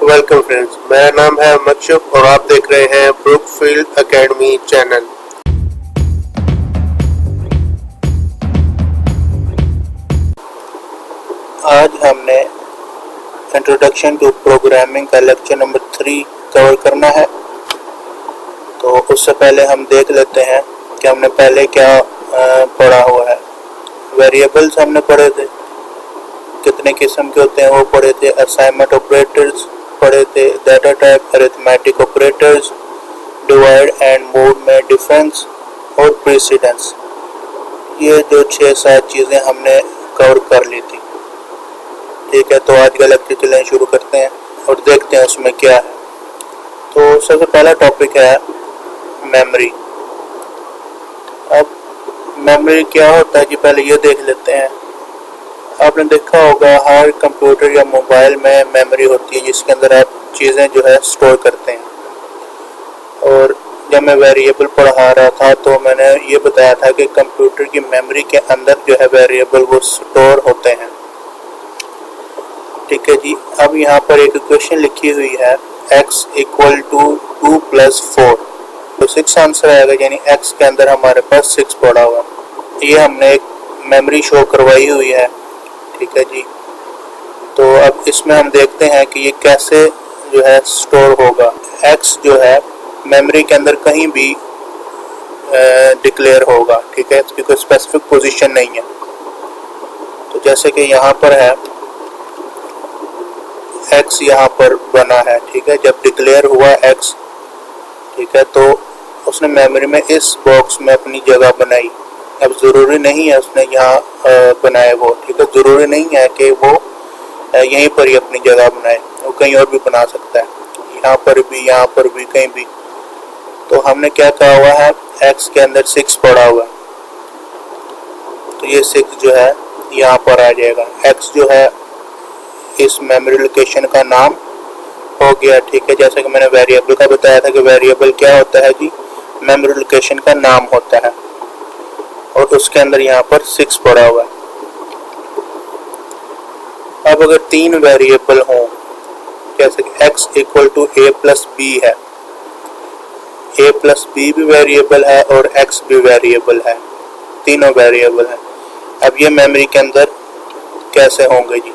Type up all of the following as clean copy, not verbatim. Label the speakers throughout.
Speaker 1: Welcome friends, मेरा नाम है मकशुफ और आप देख रहे हैं ब्रुकफील्ड एकेडमी चैनल।
Speaker 2: आज हमने इंट्रोडक्शन टू प्रोग्रामिंग का लेक्चर नंबर 3 कवर करना है। तो उससे पहले हम देख लेते हैं कि हमने पहले क्या पढ़ा हुआ है। वेरिएबल्स हमने पढ़े थे, कितने किस्म के होते हैं वो पढ़े थे। असाइनमेंट ऑपरेटर्स पढ़े थे, data type, arithmetic operators, divide and mode में डिफरेंस और प्रेसिडेंस। ये जो 6-7 चीज़ें हमने कवर कर ली थी। ठीक है, तो आज का लेक्चर चलें शुरू करते हैं और देखते हैं उसमें क्या है। तो सबसे पहला टॉपिक है मेमोरी। अब मेमोरी क्या होता है जी, पहले ये देख लेते हैं। आपने देखा होगा हर कंप्यूटर या मोबाइल में मेमोरी होती है जिसके अंदर आप चीज़ें जो है स्टोर करते हैं। और जब मैं वेरिएबल पढ़ा रहा था तो मैंने ये बताया था कि कंप्यूटर की मेमोरी के अंदर जो है वेरिएबल वो स्टोर होते हैं। ठीक है जी, अब यहाँ पर एक इक्वेशन लिखी हुई है x इक्वल टू 2 + 4, तो 6 आंसर आएगा, यानी x के अंदर हमारे पास 6 पड़ा हुआ। ये हमने एक मेमोरी शो करवाई हुई है। ठीक है जी, तो अब इसमें हम देखते हैं कि ये कैसे जो है स्टोर होगा। x जो है मेमोरी के अंदर कहीं भी डिक्लेयर होगा। ठीक है, इसकी कोई स्पेसिफिक पोजीशन नहीं है। तो जैसे कि यहाँ पर है x यहाँ पर बना है। ठीक है, जब डिक्लेयर हुआ x, ठीक है, तो उसने मेमोरी में इस बॉक्स में अपनी जगह बनाई। अब ज़रूरी नहीं है उसने यहाँ बनाए वो। ठीक है, ज़रूरी नहीं है कि वो यहीं पर ही अपनी जगह बनाए, वो कहीं और भी बना सकता है, यहाँ पर भी, कहीं भी। तो हमने क्या कहा हुआ है, x के अंदर 6 पड़ा हुआ है, तो ये 6 जो है यहाँ पर आ जाएगा। x जो है इस मेमोरी लोकेशन का नाम हो गया। ठीक है, जैसे कि मैंने वेरिएबल का बताया था कि वेरिएबल क्या होता है जी, मेमोरी लोकेशन का नाम होता है, और उसके अंदर यहाँ पर 6 पड़ा हुआ है। अब अगर 3 वेरिएबल हों, जैसे कि x equal to a + b है, a + b भी वेरिएबल है और x भी वेरिएबल है, तीनों वेरिएबल है। अब ये मेमोरी के अंदर कैसे होंगे जी,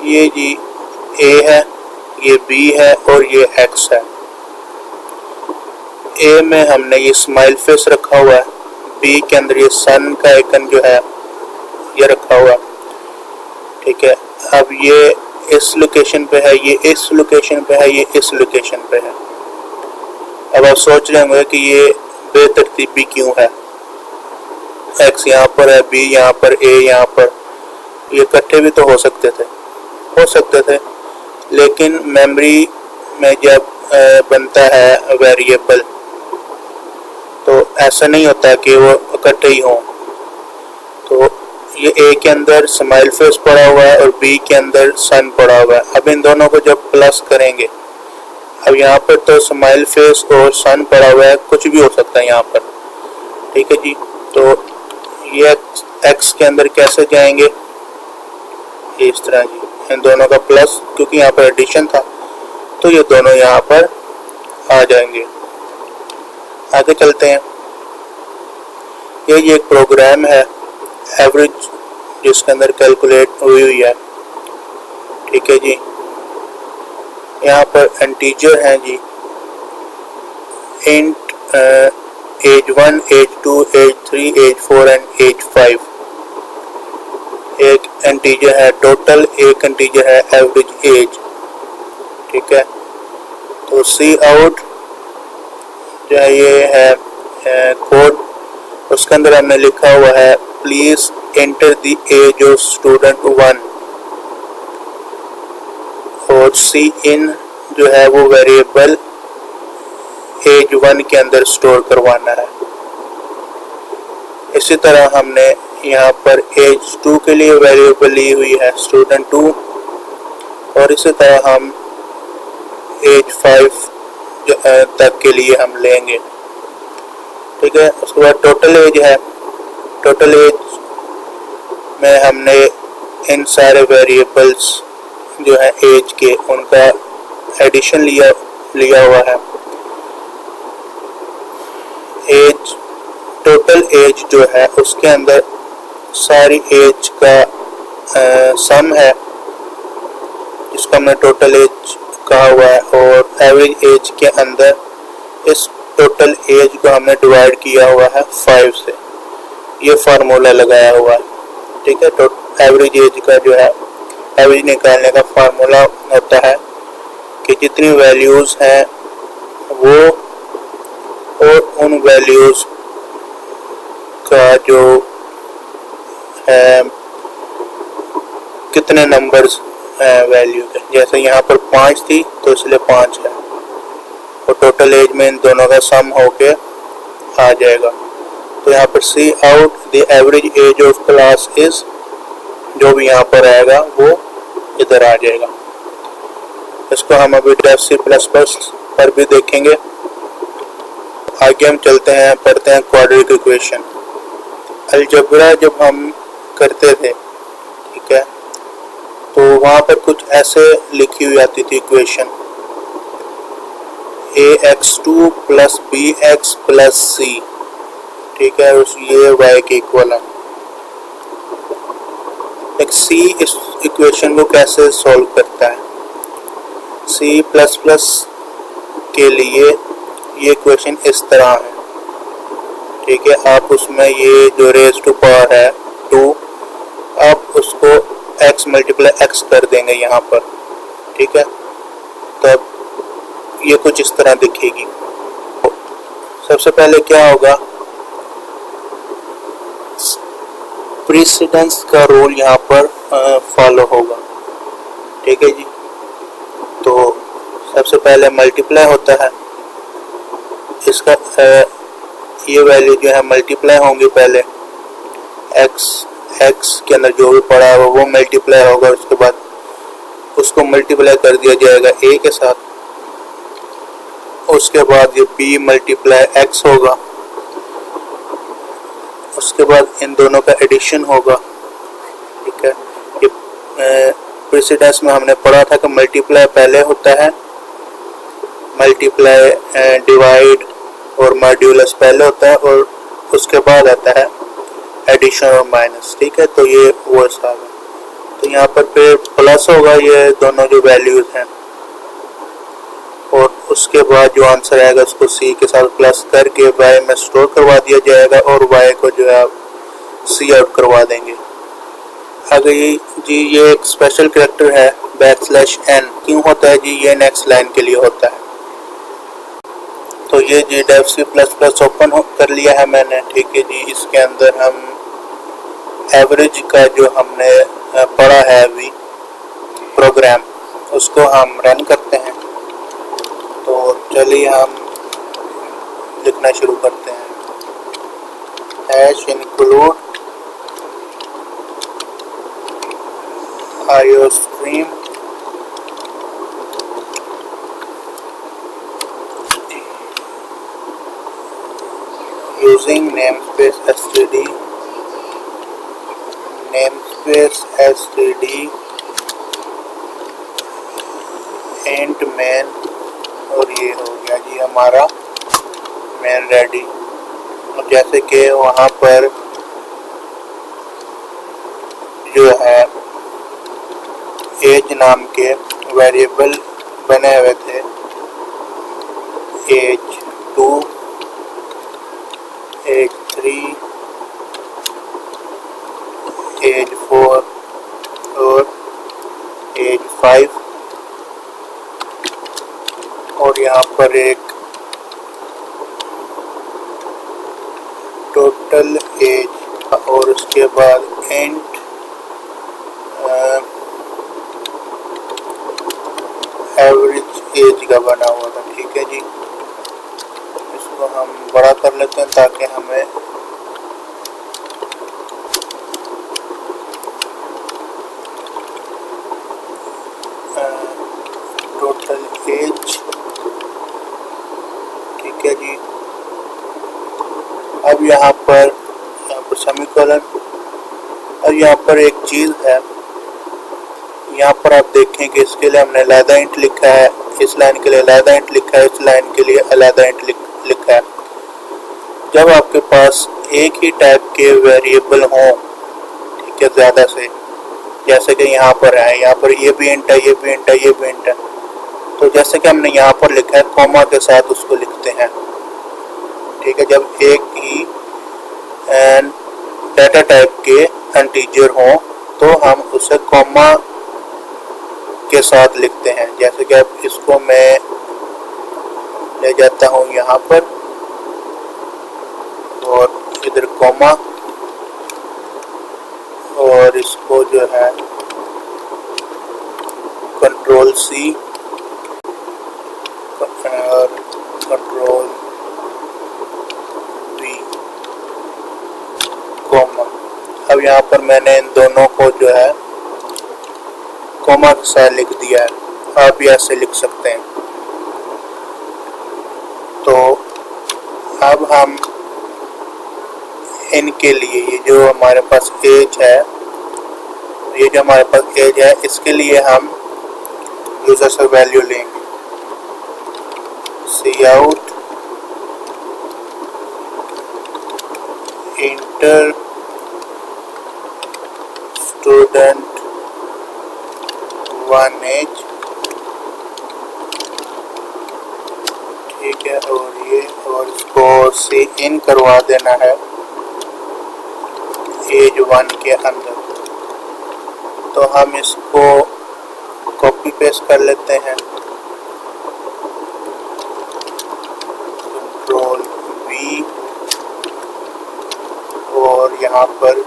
Speaker 2: ये जी a है, ये b है और ये x है। a में हमने ये स्माइल फेस रखा हुआ है, b के अंदर ये सन का आइकन जो है ये रखा हुआ। ठीक है, अब ये इस लोकेशन पे है, ये इस लोकेशन पे है, ये इस लोकेशन पे है। अब आप सोच रहे होंगे कि ये बेतरतीबी क्यों है, x यहाँ पर है, b यहाँ पर, a यहाँ पर, ये इकट्ठे भी तो हो सकते थे, लेकिन मेमोरी में जब बनता है वेरिएबल तो ऐसा नहीं होता कि वो इकट्ठे ही हों। तो ये a के अंदर स्माइल फेस पड़ा हुआ है और b के अंदर सन पड़ा हुआ है। अब इन दोनों को जब प्लस करेंगे, अब यहाँ पर तो स्माइल फेस और सन पड़ा हुआ है, कुछ भी हो सकता है यहाँ पर। ठीक है जी, तो ये x के अंदर कैसे जाएंगे, इस तरह जी, इन दोनों का प्लस, क्योंकि यहाँ पर एडिशन था तो ये दोनों यहाँ पर आ जाएंगे। आगे चलते हैं। ये एक प्रोग्राम है एवरेज, जिसके अंदर कैलकुलेट हुई है। ठीक है जी, यहाँ पर इंटीजर हैं जी, int as 1, as 2, as 3, as 4 and as 5। एक इंटीजर है टोटल, एक इंटीजर है एवरेज एज। ठीक है, तो सी आउट जो है ये है कोड, उसके अंदर हमने लिखा हुआ है please enter the age of student 1, और सी इन जो है वो वेरिएबल एज 1 के अंदर स्टोर करवाना है। इसी तरह हमने यहाँ पर एज 2 के लिए वेरिएबल ली हुई है स्टूडेंट 2, और इसी तरह हम एज 5 तक के लिए हम लेंगे। ठीक है, उसके बाद टोटल एज है, टोटल एज में हमने इन सारे वेरिएबल्स जो है एज के, उनका एडिशन लिया हुआ है। एज, टोटल एज जो है उसके अंदर सारी एज का सम है, जिसको हमने टोटल एज कहा हुआ है, और एवरेज एज के अंदर इस टोटल एज को हमने डिवाइड किया हुआ है 5 से। ये फार्मूला लगाया हुआ है, ठीक है। तो एवरेज एज का जो है, एवरेज निकालने का फार्मूला होता है कि जितनी वैल्यूज़ हैं वो, और उन वैल्यूज़ का जो है कितने नंबर्स वैल्यू के, जैसे यहाँ पर 5 थी तो इसलिए 5 है, और टोटल एज में इन दोनों का सम होके आ जाएगा। तो यहाँ पर cout the average age of class is, जो भी यहाँ पर आएगा वो इधर आ जाएगा। इसको हम अभी C++ पर भी देखेंगे। आगे हम चलते हैं, पढ़ते हैं क्वाड्रेटिक इक्वेशन। अलजेब्रा जब हम करते थे, ठीक है, तो वहाँ पर कुछ ऐसे लिखी हुई आती थी इक्वेशन, ax2 + bx + c, ठीक है, ये y के इक्वल है। एक C इस इक्वेशन को कैसे सॉल्व करता है? C++ के लिए ये इक्वेशन इस तरह है, ठीक है। आप उसमें ये जो रेज़ टू पावर है 2, आप उसको x × x कर देंगे यहाँ पर, ठीक है। तब ये कुछ इस तरह दिखेगी। सबसे पहले क्या होगा, प्रीसिडेंस का रूल यहाँ पर फॉलो होगा, ठीक है जी। तो सबसे पहले मल्टीप्लाई होता है, इसका ये वैल्यू जो है मल्टीप्लाई होंगी पहले, x के अंदर जो भी पड़ा है वो मल्टीप्लाई होगा, उसके बाद उसको मल्टीप्लाई कर दिया जाएगा a के साथ, उसके बाद ये b × x होगा, उसके बाद इन दोनों का एडिशन होगा, ठीक है। ये प्रेसिडेंस में हमने पढ़ा था कि मल्टीप्लाई पहले होता है, मल्टीप्लाई, डिवाइड और मॉड्यूलस पहले होता है, और उसके बाद आता है एडिशन और माइनस, ठीक है। तो ये वो हिसाब है। तो यहाँ पर फिर प्लस होगा, ये दोनों जो वैल्यूज हैं, और उसके बाद जो आंसर आएगा उसको c के साथ प्लस करके y में स्टोर करवा दिया जाएगा, और y को जो है c आउट करवा देंगे। आगे जी ये एक स्पेशल कैरेक्टर है \n, क्यों होता है जी? ये नेक्स्ट लाइन के लिए होता है। तो ये जी C++ ओपन कर लिया है मैंने, ठीक है जी। इसके अंदर हम एवरेज का जो हमने पढ़ा है अभी प्रोग्राम, उसको हम रन करते हैं। तो चलिए हम लिखना शुरू करते हैं। #include iostream using namespace std int main, और ये हो गया जी हमारा मेन रेडी। और जैसे कि वहाँ पर जो है एज नाम के वेरिएबल बने हुए थे, एज 2, एज 3, एज 4 और एज 5, और यहाँ पर एक टोटल एज, और उसके बाद इंट एवरेज एज का बना हुआ था, ठीक है जी। इसको हम बड़ा कर लेते हैं ताकि हमें टोटल एज, ठीक है जी। अब यहाँ पर सेमीकोलन। अब यहाँ पर एक चीज़ है, यहाँ पर आप देखें कि इसके लिए हमने अलहदा इंट लिखा है, इस लाइन के लिए अलहदा इंट लिखा है, इस लाइन के लिए अलहदा इंट लिखा है। जब आपके पास एक ही टाइप के वेरिएबल हों, ठीक है, ज़्यादा से, जैसे कि यहाँ पर है, यहाँ पर ये भी इंट है, ये भी इंट है, ये भी इंट है, तो जैसे कि हमने यहाँ पर लिखा है कॉमा के साथ उसको लिखते हैं, ठीक है। जब एक ही डाटा टाइप के इंटीजर हों तो हम उसे कॉमा के साथ लिखते हैं। जैसे कि अब इसको मैं ले जाता हूँ यहाँ पर और इधर कॉमा, और इसको जो है कंट्रोल सी और कंट्रोल वी, कॉमा। अब यहाँ पर मैंने इन दोनों को जो है कॉमा के साथ लिख दिया है। आप भी ऐसे लिख सकते हैं। तो अब हम इनके लिए ये जो हमारे पास एज है, ये जो हमारे पास एज है, इसके लिए हम यूजर से वैल्यू लेंगे सी आउट इंटर स्टूडेंट 1 एज, ठीक है, और ये और इसको सी इन करवा देना है एज 1 के अंदर। तो हम इसको कॉपी पेस्ट कर लेते हैं, कंट्रोल वी, और यहाँ पर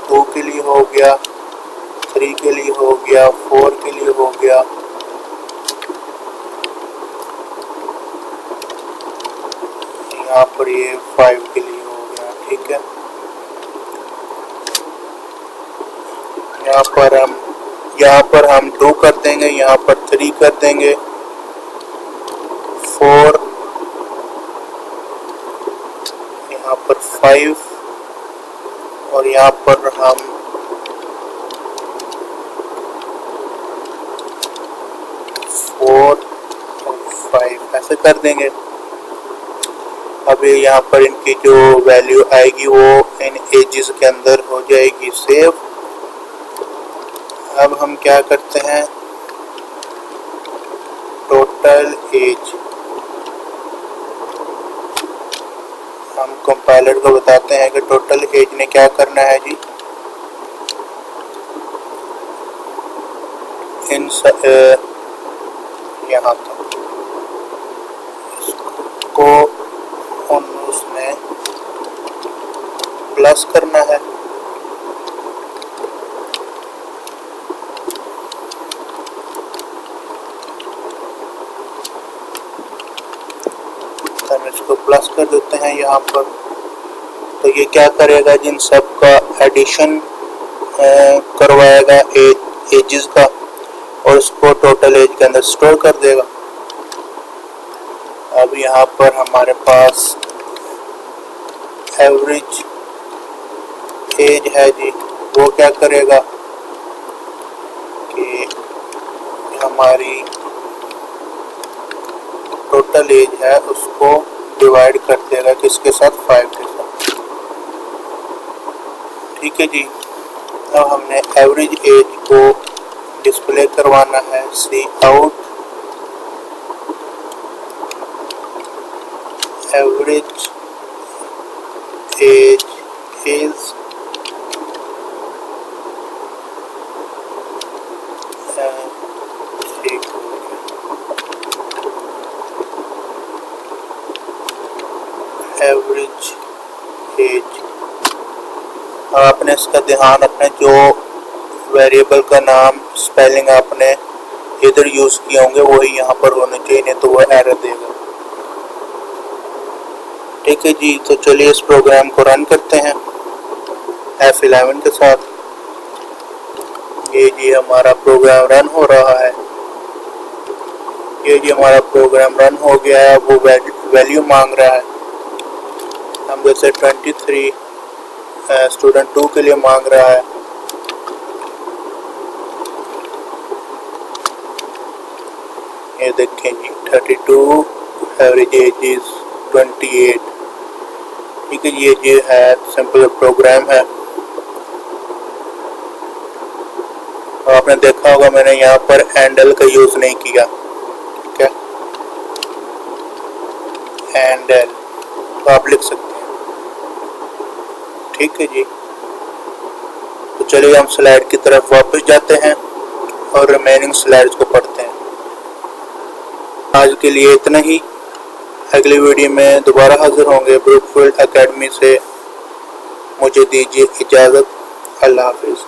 Speaker 2: 2 के लिए हो गया, 3 के लिए हो गया, 4 के लिए हो गया, यहाँ पर ये 5 के लिए हो गया, ठीक है। यहाँ पर हम 2 कर देंगे, यहाँ पर 3 कर देंगे, 4, यहाँ पर 5, और यहाँ पर हम 4 और 5 ऐसे कर देंगे। अब यहाँ पर इनकी जो वैल्यू आएगी वो इन एजेस के अंदर हो जाएगी सेव। अब हम क्या करते हैं, टोटल एज, हम कंपाइलर को बताते हैं कि टोटल एज ने क्या करना है जी, इन यहाँ तक इसको उसमें प्लस करना है, हम इसको प्लस कर देते हैं यहाँ पर। तो ये क्या करेगा, जिन सब का एडिशन करवाएगा एजेस का, और इसको टोटल एज के अंदर स्टोर कर देगा। अब यहाँ पर हमारे पास एवरेज एज है जी, वो क्या करेगा कि हमारी टोटल एज है उसको डिवाइड कर देगा किसके साथ, 5 के साथ, ठीक है जी। अब हमने एवरेज एज को डिस्प्ले करवाना है, cout average age is average age. आपने इसका ध्यान रखना, जो वेरिएबल का नाम स्पेलिंग आपने इधर यूज किए होंगे वही यहाँ पर होने चाहिए, नहीं तो वो एरर देगा, ठीक है जी। तो चलिए इस प्रोग्राम को रन करते हैं F11 के साथ। ये जी हमारा प्रोग्राम रन हो रहा है, ये जी हमारा प्रोग्राम रन हो गया है। वो वैल्यू मांग रहा है, हम जैसे 23 स्टूडेंट 2 के लिए मांग रहा है, ये देखें जी 32, एवरेज एज इज 28। ठीक है, ये है सिंपल प्रोग्राम है। आपने देखा होगा मैंने यहाँ पर हैंडल का यूज नहीं किया। ठीक है, हैंडल तो आप लिख सकते हैं। ठीक है जी, तो चलिए हम स्लाइड की तरफ वापस जाते हैं और रिमेनिंग स्लाइड्स को पढ़ते हैं। आज के लिए इतना ही। अगली वीडियो में दोबारा हाजिर होंगे ब्रुकफील्ड एकेडमी से। मुझे दीजिए इजाज़त। अल्लाह हाफिज़।